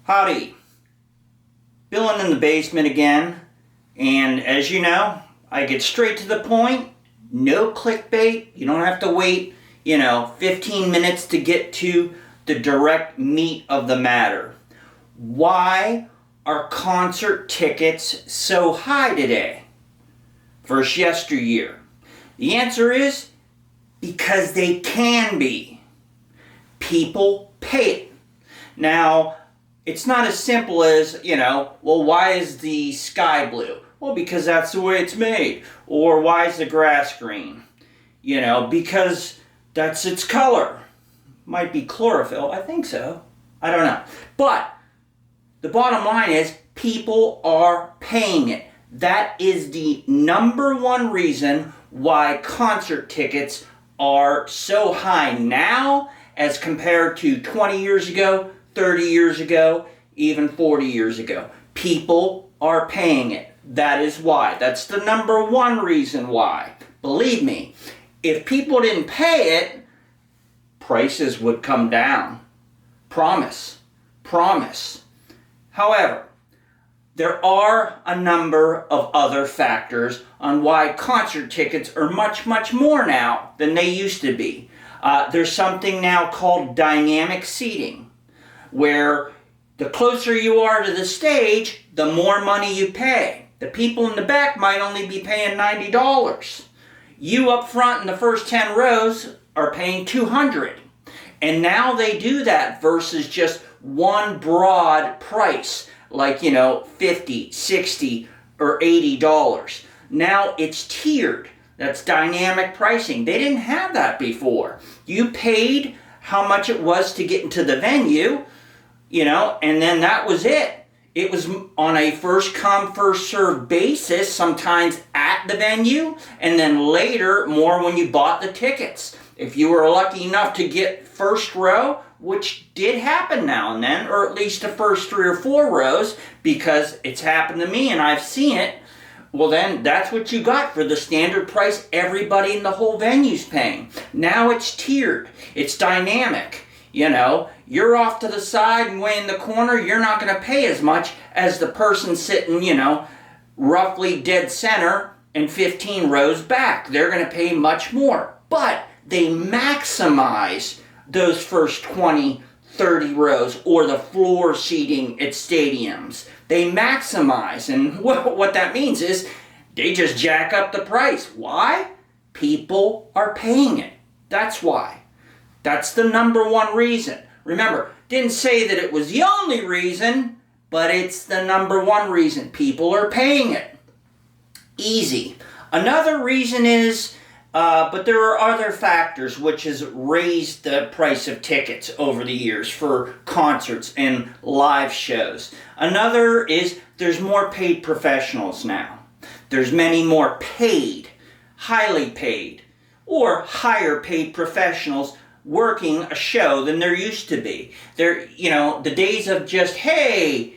Howdy, Billen in the basement again, and as you know, I get straight to the point, no clickbait, you don't have to wait, 15 minutes to get to the direct meat of the matter. Why are concert tickets so high today versus yesteryear? The answer is because they can be. People pay it. Now, it's not as simple as, well, why is the sky blue? Well, because that's the way it's made. Or why is the grass green? Because that's its color. Might be chlorophyll. I think so. I don't know. But the bottom line is people are paying it. That is the number one reason why concert tickets are so high now as compared to 20 years ago, 30 years ago, even 40 years ago. People are paying it. That is why. That's the number one reason why. Believe me, if people didn't pay it, prices would come down. Promise. Promise. However, there are a number of other factors on why concert tickets are much, much more now than they used to be. There's something now called dynamic seating, where the closer you are to the stage, the more money you pay. The people in the back might only be paying $90. You up front in the first 10 rows are paying $200. And now they do that versus just one broad price, like, $50, $60, or $80. Now it's tiered. That's dynamic pricing. They didn't have that before. You paid how much it was to get into the venue, and then that was it. It was on a first come, first served basis, sometimes at the venue, and then later more when you bought the tickets. If you were lucky enough to get first row, which did happen now and then, or at least the first 3 or 4 rows, because it's happened to me and I've seen it, well then that's what you got for the standard price everybody in the whole venue's paying. Now it's tiered. It's dynamic. You're off to the side and way in the corner, you're not going to pay as much as the person sitting, roughly dead center and 15 rows back. They're going to pay much more. But they maximize those first 20, 30 rows or the floor seating at stadiums. They maximize, and what that means is they just jack up the price. Why? People are paying it. That's why. That's the number one reason. Remember, didn't say that it was the only reason, but it's the number one reason. People are paying it. Easy. Another reason is, but there are other factors which has raised the price of tickets over the years for concerts and live shows. Another is there's more paid professionals now. There's many more paid, highly paid, or higher paid professionals working a show than there used to be. The days of just, hey,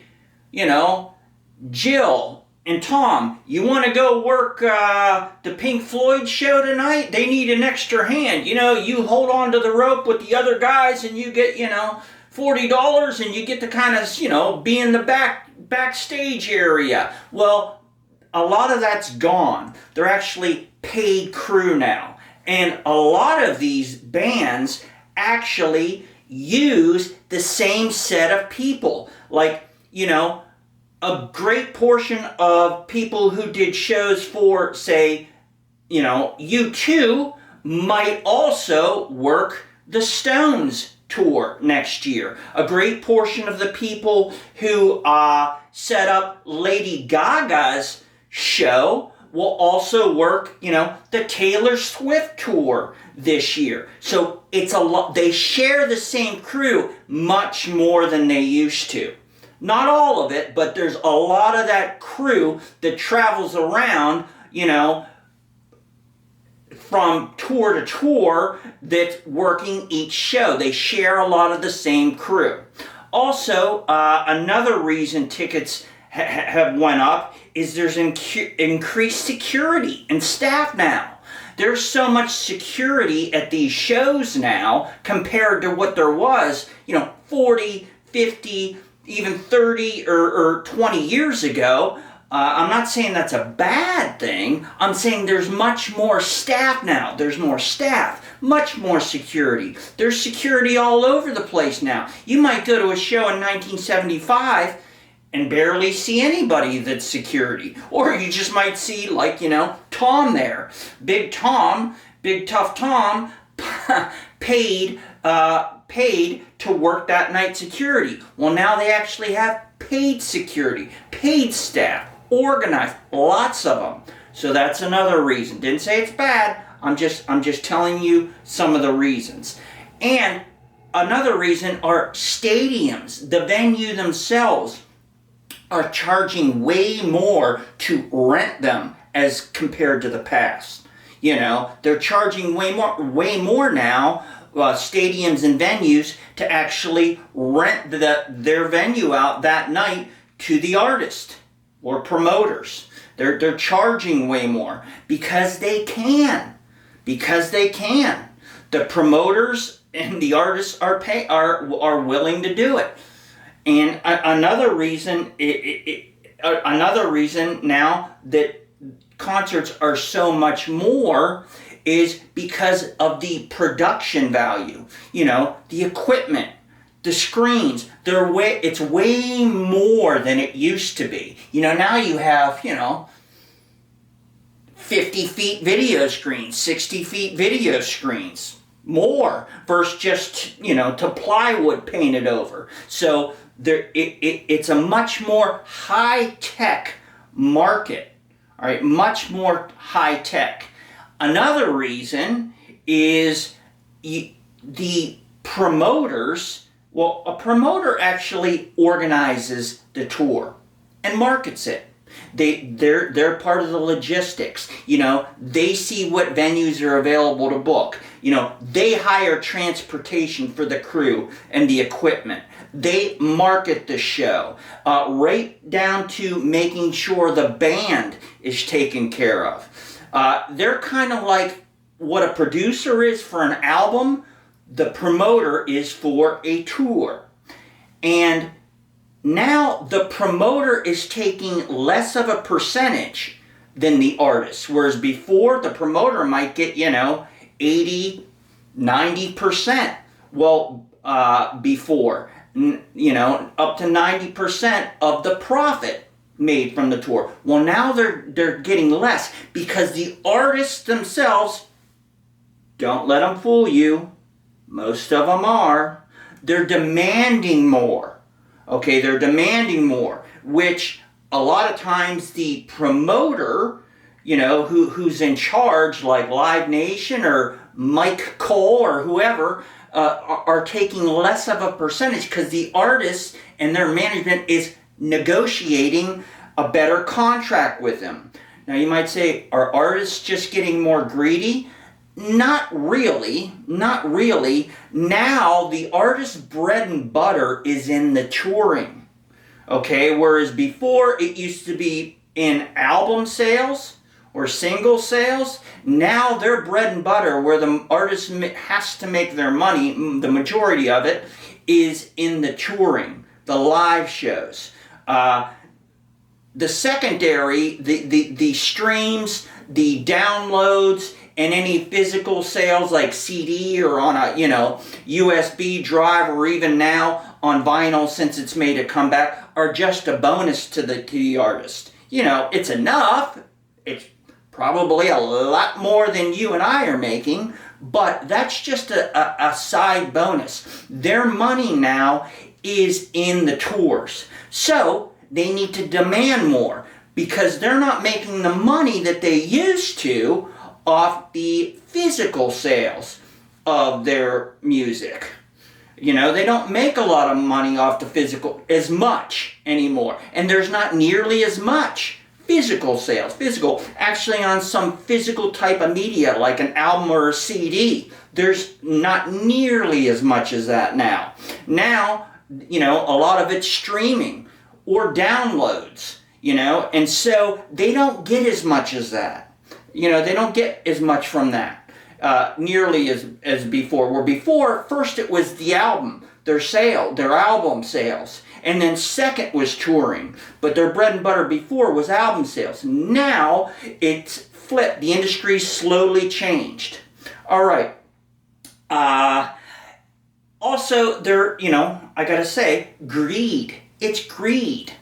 Jill and Tom, you want to go work the Pink Floyd show tonight? They need an extra hand. You hold on to the rope with the other guys and you get, $40 and you get to kind of, be in the backstage area. Well, a lot of that's gone. They're actually paid crew now. And a lot of these bands actually use the same set of people. Like, a great portion of people who did shows for, say, U2 might also work the Stones tour next year. A great portion of the people who set up Lady Gaga's show will also work, the Taylor Swift tour this year. So it's a lot. They share the same crew much more than they used to. Not all of it, but there's a lot of that crew that travels around, from tour to tour that's working each show. They share a lot of the same crew. Also, another reason tickets have went up is there's increased security and staff now. There's so much security at these shows now compared to what there was, 40, 50, even 30 or 20 years ago. I'm not saying that's a bad thing. I'm saying there's much more staff now. There's more staff, much more security. There's security all over the place now. You might go to a show in 1975 and barely see anybody that's security. Or you just might see, like, Tom there. Big Tom, Big Tough Tom, paid to work that night security. Well, now they actually have paid security, paid staff, organized, lots of them. So that's another reason. Didn't say it's bad. I'm just telling you some of the reasons. And another reason are stadiums. The venue themselves are charging way more to rent them as compared to the past. They're charging way more now, stadiums and venues, to actually rent their venue out that night to the artist or promoters. They're charging way more because they can. Because they can. The promoters and the artists are willing to do it. And another reason now that concerts are so much more is because of the production value. The equipment, the screens, it's way more than it used to be. Now you have, 50 feet video screens, 60 feet video screens, more versus just, to plywood painted over. So it's a much more high-tech market, all right, much more high-tech. Another reason is the promoters. Well, a promoter actually organizes the tour and markets it. They're part of the logistics. They see what venues are available to book. They hire transportation for the crew and the equipment. They market the show, right down to making sure the band is taken care of. They're kind of like what a producer is for an album, the promoter is for a tour. And now the promoter is taking less of a percentage than the artist, whereas before the promoter might get, 80, 90%. Well, before, up to 90% of the profit made from the tour. Well, now they're getting less because the artists themselves, don't let them fool you, most of them are, they're demanding more. Okay, they're demanding more, which a lot of times the promoter, who's in charge, like Live Nation or Mike Cole or whoever, are taking less of a percentage because the artists and their management is negotiating a better contract with them. Now you might say, are artists just getting more greedy? Not really. Now the artist's bread and butter is in the touring. Okay, whereas before it used to be in album sales or single sales. Now their bread and butter, where the artist has to make their money, the majority of it, is in the touring, the live shows. The secondary, the streams, the downloads, and any physical sales like CD or on a USB drive, or even now on vinyl, since it's made a comeback, are just a bonus to the artist. It's enough. It's probably a lot more than you and I are making, but that's just a side bonus. Their money now is in the tours. So they need to demand more because they're not making the money that they used to off the physical sales of their music. They don't make a lot of money off the physical as much anymore. And there's not nearly as much physical sales. Actually, on some physical type of media like an album or a CD, there's not nearly as much as that now. Now, a lot of it's streaming or downloads, and so they don't get as much as that. They don't get as much from that, nearly as before. Where before, first it was the album. their album sales. And then second was touring. But their bread and butter before was album sales. Now it's flipped. The industry's slowly changed. All right. Also, I gotta say, greed. It's greed.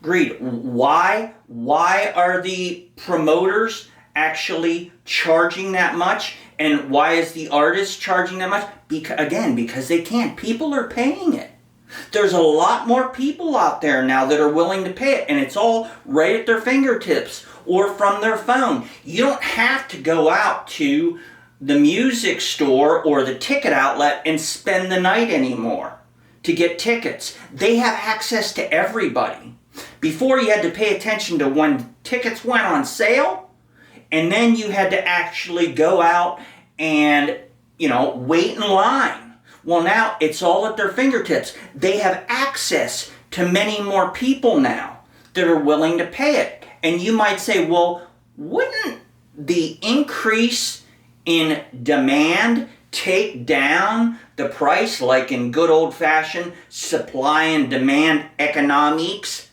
Greed. Why? Why are the promoters actually charging that much? And why is the artist charging that much? Because they can. People are paying it. There's a lot more people out there now that are willing to pay it, and it's all right at their fingertips or from their phone. You don't have to go out to the music store or the ticket outlet and spend the night anymore to get tickets. They have access to everybody. Before, you had to pay attention to when tickets went on sale, and then you had to actually go out and, wait in line. Well, now it's all at their fingertips. They have access to many more people now that are willing to pay it. And you might say, well, wouldn't the increase in demand take down the price, like in good old-fashioned supply and demand economics?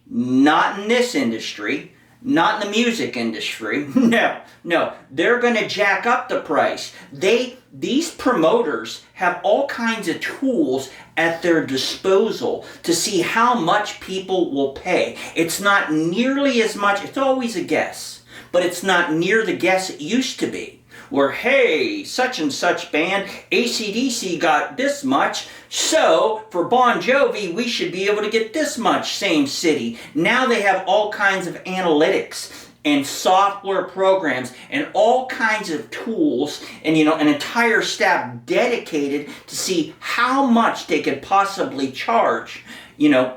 Not in this industry. Not in the music industry. No. They're going to jack up the price. These promoters have all kinds of tools at their disposal to see how much people will pay. It's not nearly as much. It's always a guess. But it's not near the guess it used to be. Where, hey, such and such band, AC/DC got this much, so for Bon Jovi, we should be able to get this much, same city. Now they have all kinds of analytics and software programs and all kinds of tools and, an entire staff dedicated to see how much they could possibly charge,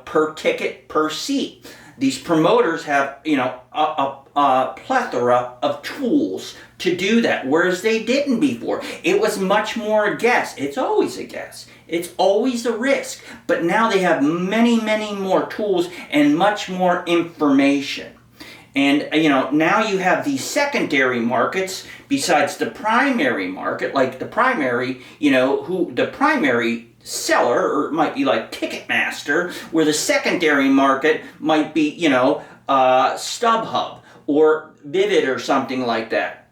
per ticket, per seat. These promoters have, a plethora of tools to do that, whereas they didn't before. It was much more a guess. It's always a guess. It's always a risk. But now they have many, many more tools and much more information. And, now you have these secondary markets besides the primary market, like the primary, the primary seller, or it might be like Ticketmaster, where the secondary market might be, StubHub or Vivid or something like that.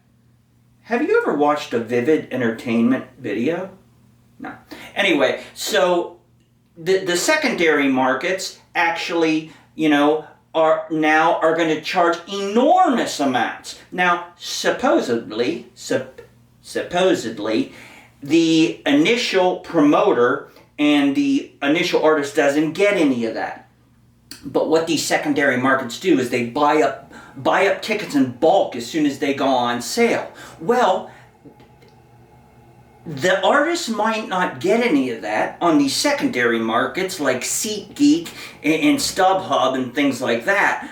Have you ever watched a Vivid Entertainment video? No. Anyway, so the secondary markets actually, are going to charge enormous amounts. Now, supposedly, the initial promoter and the initial artist doesn't get any of that. But what these secondary markets do is they buy up tickets in bulk as soon as they go on sale. Well, the artists might not get any of that on these secondary markets like SeatGeek and StubHub and things like that.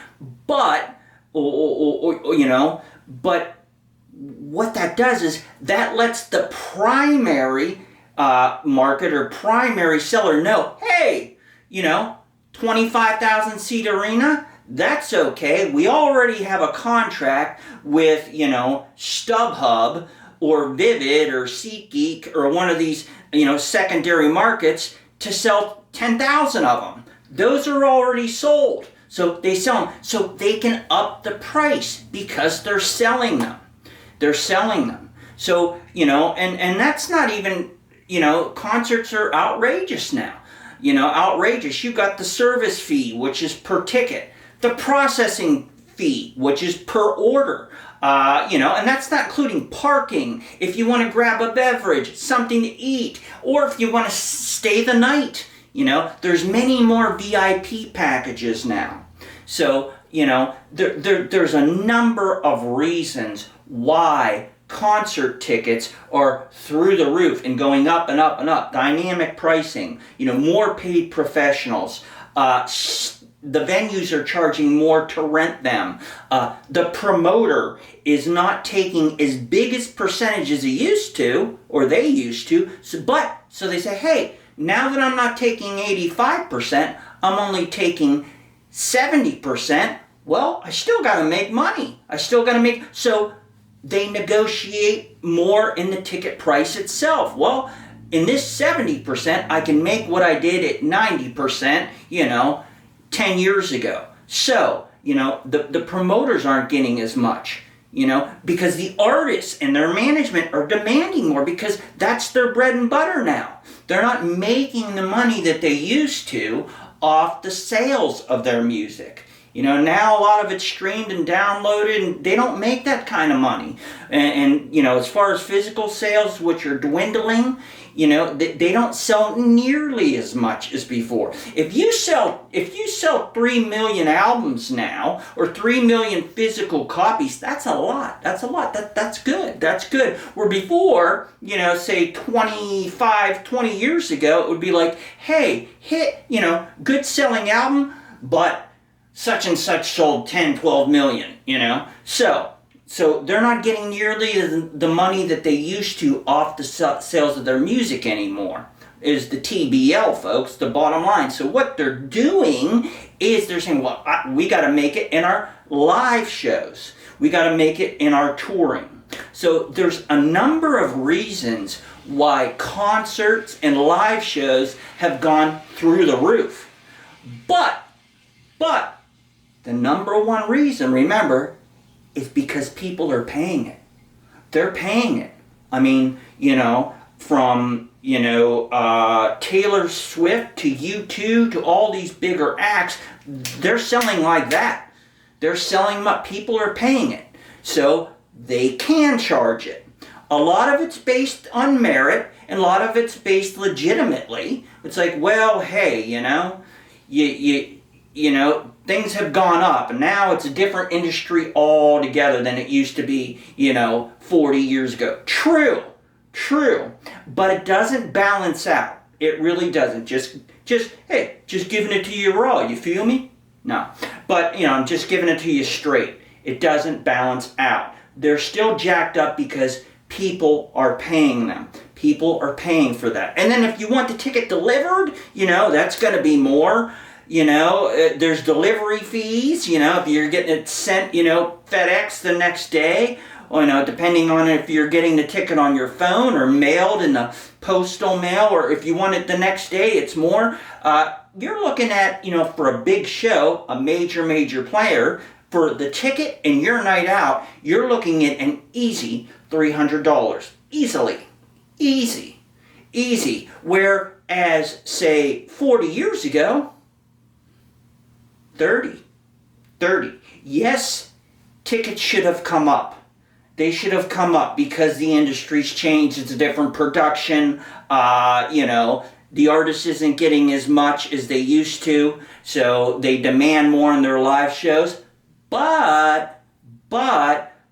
But, but what that does is that lets the primary market or primary seller know, hey, 25,000 seat arena, that's okay. We already have a contract with, StubHub or Vivid or SeatGeek or one of these, secondary markets to sell 10,000 of them. Those are already sold. So they sell them. So they can up the price because they're selling them. They're selling them. So, and that's not even, concerts are outrageous now. Outrageous. You got the service fee, which is per ticket. The processing fee, which is per order. And that's not including parking. If you want to grab a beverage, something to eat, or if you want to stay the night, there's many more VIP packages now. So, there's a number of reasons why concert tickets are through the roof and going up and up and up. Dynamic pricing, more paid professionals. The venues are charging more to rent them. The promoter is not taking as big as percentage as he used to, or they used to. So they say, hey, now that I'm not taking 85%, I'm only taking 70%. Well, I still got to make money. So they negotiate more in the ticket price itself. Well, in this 70%, I can make what I did at 90%, 10 years ago. So, the promoters aren't getting as much, because the artists and their management are demanding more because that's their bread and butter now. They're not making the money that they used to off the sales of their music. Now a lot of it's streamed and downloaded, and they don't make that kind of money. And as far as physical sales, which are dwindling, they don't sell nearly as much as before. If you sell 3 million albums now, or 3 million physical copies, that's a lot. That's a lot. That's good. That's good. Where before, say 20 years ago, it would be like, hey, hit, good selling album, but such and such sold 10, 12 million, So they're not getting nearly the money that they used to off the sales of their music anymore, is the TBL, folks, the bottom line. So what they're doing is they're saying, well, we got to make it in our live shows. We got to make it in our touring. So there's a number of reasons why concerts and live shows have gone through the roof. But the number one reason, remember, is because people are paying it. They're paying it. I mean, from, Taylor Swift to U2 to all these bigger acts, they're selling like that. They're selling up. People are paying it. So they can charge it. A lot of it's based on merit, and a lot of it's based legitimately. It's like, well, hey, things have gone up, and now it's a different industry altogether than it used to be, 40 years ago. True, but it doesn't balance out. It really doesn't. Just giving it to you raw, you feel me? No. But, I'm just giving it to you straight. It doesn't balance out. They're still jacked up because people are paying them. People are paying for that. And then if you want the ticket delivered, that's going to be more. There's delivery fees, if you're getting it sent, FedEx the next day, or, depending on if you're getting the ticket on your phone or mailed in the postal mail, or if you want it the next day, it's more. You're looking at, for a big show, a major player, for the ticket and your night out, you're looking at an easy $300. Easy. Whereas, say, 40 years ago, 30. Yes, tickets should have come up. They should have come up because the industry's changed. It's a different production. The artist isn't getting as much as they used to, so they demand more in their live shows. But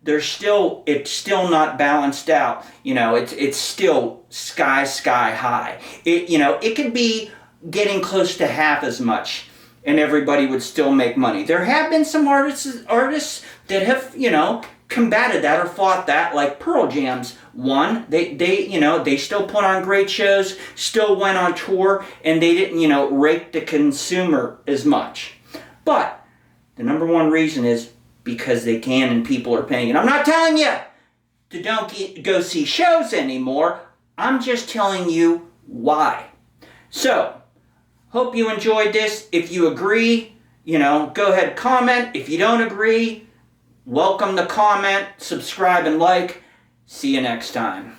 it's still not balanced out. It's still sky high. It could be getting close to half as much, and everybody would still make money. There have been some artists that have, combated that or fought that, like Pearl Jam's one. They still put on great shows, still went on tour, and they didn't, rake the consumer as much. But the number one reason is because they can and people are paying. And I'm not telling you to don't go see shows anymore. I'm just telling you why. So, hope you enjoyed this. If you agree, go ahead, comment. If you don't agree, welcome to comment, subscribe, and like. See you next time.